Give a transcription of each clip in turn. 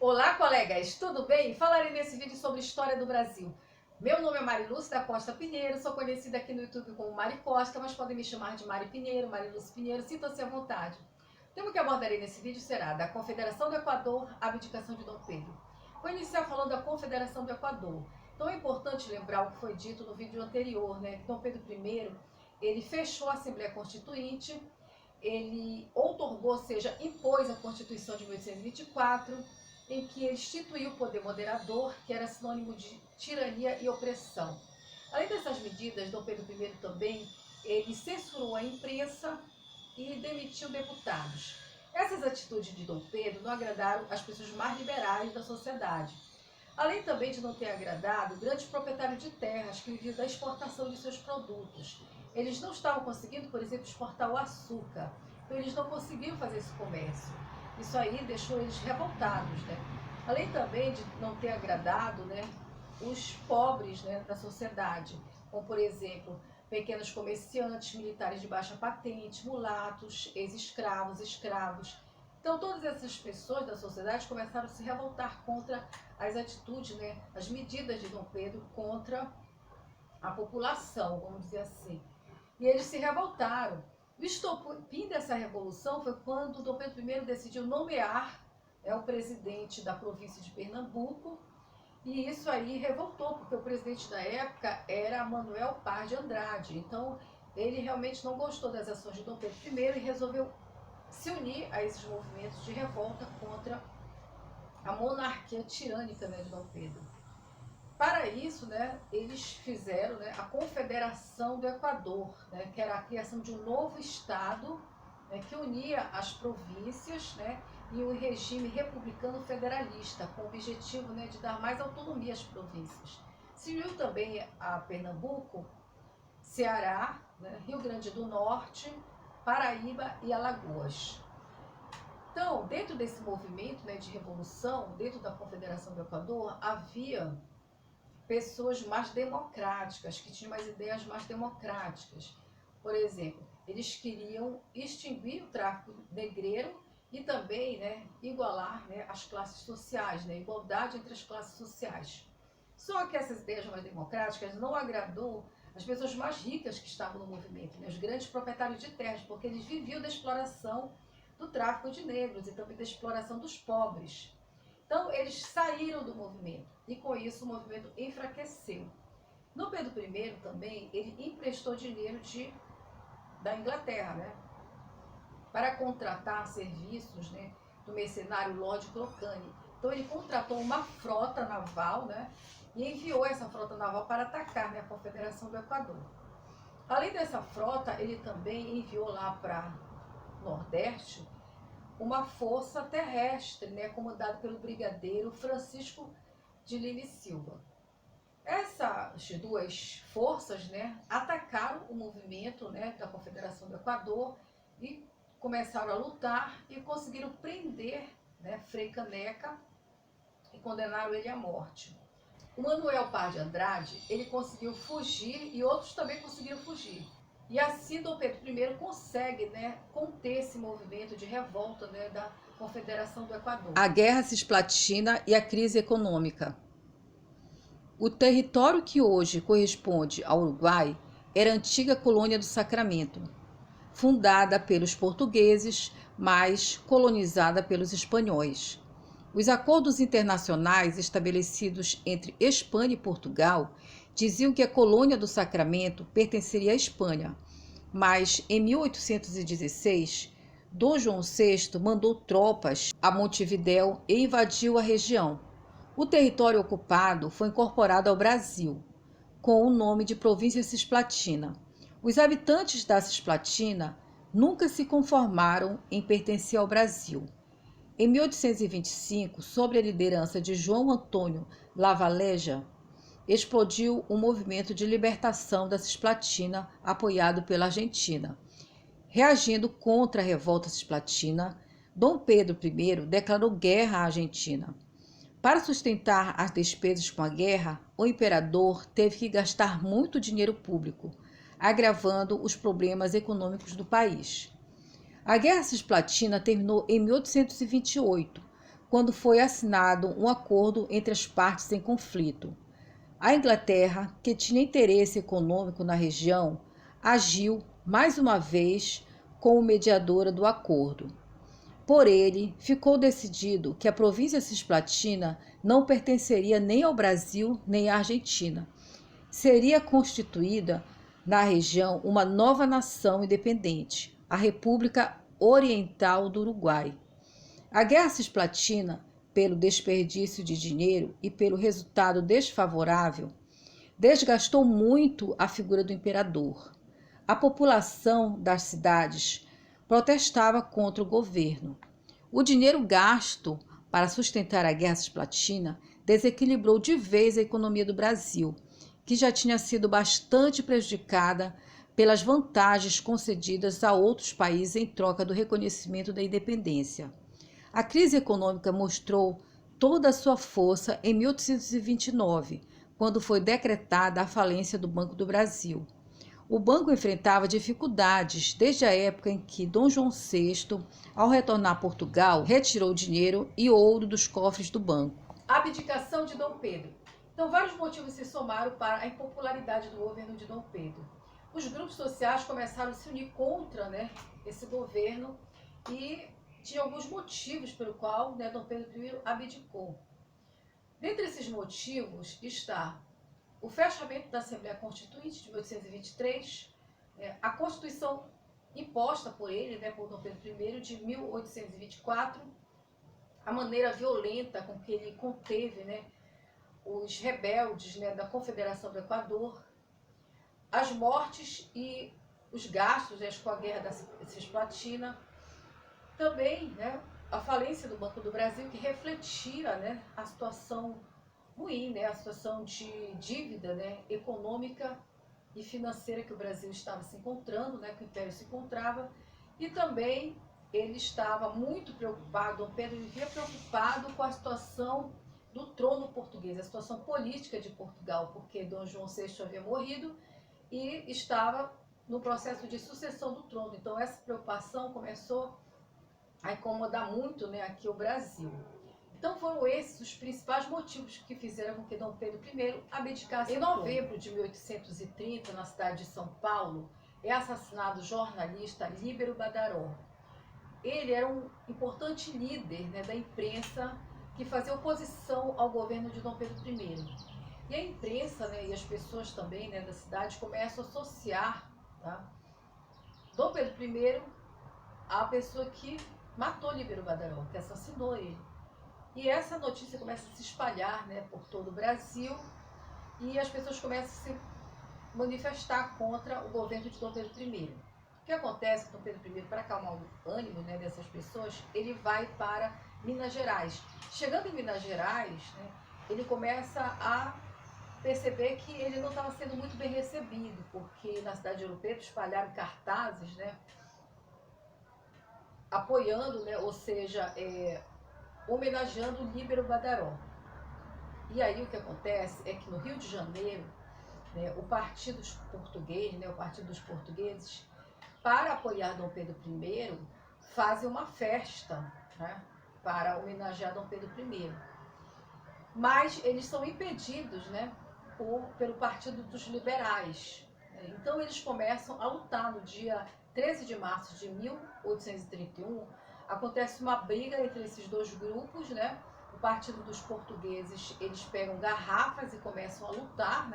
Olá, colegas, tudo bem? Falarei nesse vídeo sobre história do Brasil. Meu nome é Marilúcia da Costa Pinheiro, sou conhecida aqui no YouTube como Mari Costa, mas podem me chamar de Mari Pinheiro, Marilúcia Pinheiro, sintam-se à vontade. O tema que abordarei nesse vídeo será da Confederação do Equador à abdicação de Dom Pedro. Vou iniciar falando da Confederação do Equador. Então é importante lembrar o que foi dito no vídeo anterior, né? Que Dom Pedro I, ele fechou a Assembleia Constituinte, ele outorgou, ou seja, impôs a Constituição de 1824, em que ele instituiu o poder moderador, que era sinônimo de tirania e opressão. Além dessas medidas, Dom Pedro I também, ele censurou a imprensa e demitiu deputados. Essas atitudes de Dom Pedro não agradaram as pessoas mais liberais da sociedade. Além também de não ter agradado grandes proprietários de terras que viviam da exportação de seus produtos. Eles não estavam conseguindo, por exemplo, exportar o açúcar. Então eles não conseguiam fazer esse comércio. Isso aí deixou eles revoltados, né? Além também de não ter agradado, né, os pobres, né, da sociedade, como por exemplo, pequenos comerciantes, militares de baixa patente, mulatos, ex-escravos, escravos. Então todas essas pessoas da sociedade começaram a se revoltar contra as atitudes, né, as medidas de Dom Pedro contra a população, vamos dizer assim. E eles se revoltaram. O estopim dessa revolução foi quando Dom Pedro I decidiu nomear o presidente da província de Pernambuco, e isso aí revoltou, porque o presidente da época era Manuel Paz de Andrade. Então ele realmente não gostou das ações de Dom Pedro I e resolveu se unir a esses movimentos de revolta contra a monarquia tirânica, né, de Dom Pedro. Para isso, né, eles fizeram, né, a Confederação do Equador, né, que era a criação de um novo estado, né, que unia as províncias, né, em um regime republicano federalista, com o objetivo, né, de dar mais autonomia às províncias. Se uniu também a Pernambuco, Ceará, né, Rio Grande do Norte, Paraíba e Alagoas. Então, dentro desse movimento, né, de revolução, dentro da Confederação do Equador, havia pessoas mais democráticas, que tinham mais ideias mais democráticas. Por exemplo, eles queriam extinguir o tráfico negreiro e também, né, igualar, né, as classes sociais, né, igualdade entre as classes sociais. Só que essas ideias mais democráticas não agradou as pessoas mais ricas que estavam no movimento, né, os grandes proprietários de terras, porque eles viviam da exploração do tráfico de negros e também da exploração dos pobres. Então, eles saíram do movimento e, com isso, o movimento enfraqueceu. Dom Pedro I também, ele emprestou dinheiro da Inglaterra, né, para contratar serviços, né, do mercenário Lord Crocane. Então, ele contratou uma frota naval, né, e enviou essa frota naval para atacar, né, a Confederação do Equador. Além dessa frota, ele também enviou lá para o Nordeste uma força terrestre, né, comandada pelo brigadeiro Francisco de Lima e Silva. Essas duas forças, né, atacaram o movimento, né, da Confederação do Equador e começaram a lutar e conseguiram prender, né, Frei Caneca e condenaram ele à morte. O Manuel Paz de Andrade, ele conseguiu fugir e outros também conseguiram fugir. E assim Dom Pedro I consegue, né, conter esse movimento de revolta, né, da Confederação do Equador. A Guerra Cisplatina e a crise econômica. O território que hoje corresponde ao Uruguai era a antiga colônia do Sacramento, fundada pelos portugueses, mas colonizada pelos espanhóis. Os acordos internacionais estabelecidos entre Espanha e Portugal diziam que a colônia do Sacramento pertenceria à Espanha, mas em 1816, Dom João VI mandou tropas a Montevidéu e invadiu a região. O território ocupado foi incorporado ao Brasil, com o nome de Província Cisplatina. Os habitantes da Cisplatina nunca se conformaram em pertencer ao Brasil. Em 1825, sob a liderança de João Antônio Lavalleja, explodiu um movimento de libertação da Cisplatina apoiado pela Argentina. Reagindo contra a revolta cisplatina, Dom Pedro I declarou guerra à Argentina. Para sustentar as despesas com a guerra, o imperador teve que gastar muito dinheiro público, agravando os problemas econômicos do país. A Guerra Cisplatina terminou em 1828, quando foi assinado um acordo entre as partes em conflito. A Inglaterra, que tinha interesse econômico na região, agiu mais uma vez como mediadora do acordo. Por ele, ficou decidido que a província cisplatina não pertenceria nem ao Brasil nem à Argentina. Seria constituída na região uma nova nação independente, a República Oriental do Uruguai. A Guerra Cisplatina, pelo desperdício de dinheiro e pelo resultado desfavorável, desgastou muito a figura do imperador. A população das cidades protestava contra o governo. O dinheiro gasto para sustentar a Guerra Cisplatina desequilibrou de vez a economia do Brasil, que já tinha sido bastante prejudicada pelas vantagens concedidas a outros países em troca do reconhecimento da independência. A crise econômica mostrou toda a sua força em 1829, quando foi decretada a falência do Banco do Brasil. O banco enfrentava dificuldades desde a época em que Dom João VI, ao retornar a Portugal, retirou dinheiro e ouro dos cofres do banco. A abdicação de Dom Pedro. Então, vários motivos se somaram para a impopularidade do governo de Dom Pedro. Os grupos sociais começaram a se unir contra esse governo e tinha alguns motivos pelo qual Dom Pedro I abdicou. Dentre esses motivos está o fechamento da Assembleia Constituinte de 1823, a Constituição imposta por ele, por Dom Pedro I, de 1824, a maneira violenta com que ele conteve os rebeldes da Confederação do Equador, as mortes e os gastos com a Guerra da Cisplatina, também a falência do Banco do Brasil, que refletia a situação ruim, a situação de dívida econômica e financeira que o Brasil estava se encontrando, que o Império se encontrava, e também ele estava muito preocupado, Dom Pedro vivia preocupado com a situação do trono português, a situação política de Portugal, porque Dom João VI havia morrido e estava no processo de sucessão do trono. Então essa preocupação começou a incomodar muito aqui o Brasil. Então foram esses os principais motivos que fizeram com que Dom Pedro I abdicasse. Em novembro de 1830, na cidade de São Paulo, é assassinado o jornalista Líbero Badaró. Ele era um importante líder da imprensa que fazia oposição ao governo de Dom Pedro I. E a imprensa e as pessoas também da cidade começam a associar Dom Pedro I à pessoa que matou Líbero Badaró, que assassinou ele. E essa notícia começa a se espalhar por todo o Brasil e as pessoas começam a se manifestar contra o governo de Dom Pedro I. O que acontece com Dom Pedro I, para acalmar o ânimo dessas pessoas, ele vai para Minas Gerais. Chegando em Minas Gerais, ele começa a perceber que ele não estava sendo muito bem recebido, porque na cidade de Ouro Preto espalharam cartazes apoiando, ou seja, homenageando Líbero Badaró. E aí o que acontece é que no Rio de Janeiro, o Partido Português, o Partido dos Portugueses, para apoiar Dom Pedro I, fazem uma festa para homenagear Dom Pedro I. Mas eles são impedidos pelo Partido dos Liberais. Então eles começam a lutar. No dia 13 de março de 1831, acontece uma briga entre esses dois grupos, O Partido dos Portugueses, eles pegam garrafas e começam a lutar,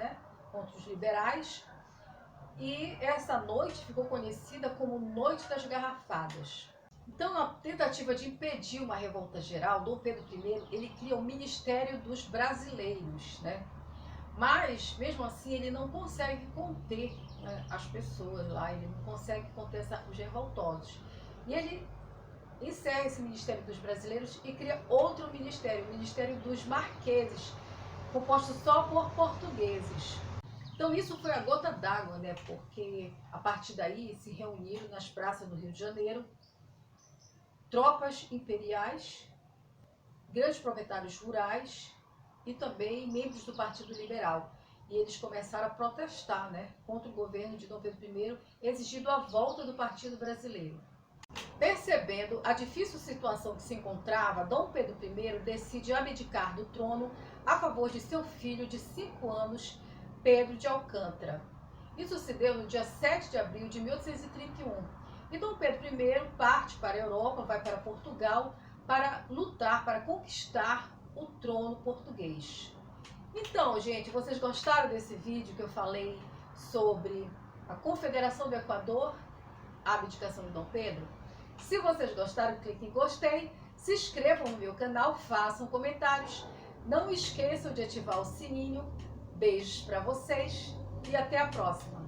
contra os liberais. E essa noite ficou conhecida como Noite das Garrafadas. Então, na tentativa de impedir uma revolta geral, Dom Pedro I, ele cria o Ministério dos Brasileiros, Mas, mesmo assim, ele não consegue conter as pessoas lá, ele não consegue conter os revoltosos. E ele encerra esse Ministério dos Brasileiros e cria outro ministério, o Ministério dos Marqueses, composto só por portugueses. Então isso foi a gota d'água, porque a partir daí se reuniram nas praças do Rio de Janeiro tropas imperiais, grandes proprietários rurais e também membros do Partido Liberal. E eles começaram a protestar contra o governo de Dom Pedro I, exigindo a volta do Partido Brasileiro. Percebendo a difícil situação que se encontrava, Dom Pedro I decide abdicar do trono a favor de seu filho de 5 anos, Pedro de Alcântara. Isso se deu no dia 7 de abril de 1831. E Dom Pedro I parte para a Europa, vai para Portugal, para lutar, para conquistar o trono português. Então, gente, vocês gostaram desse vídeo que eu falei sobre a Confederação do Equador, a abdicação de Dom Pedro? Se vocês gostaram, clique em gostei, se inscrevam no meu canal, façam comentários. Não esqueçam de ativar o sininho. Beijos para vocês e até a próxima.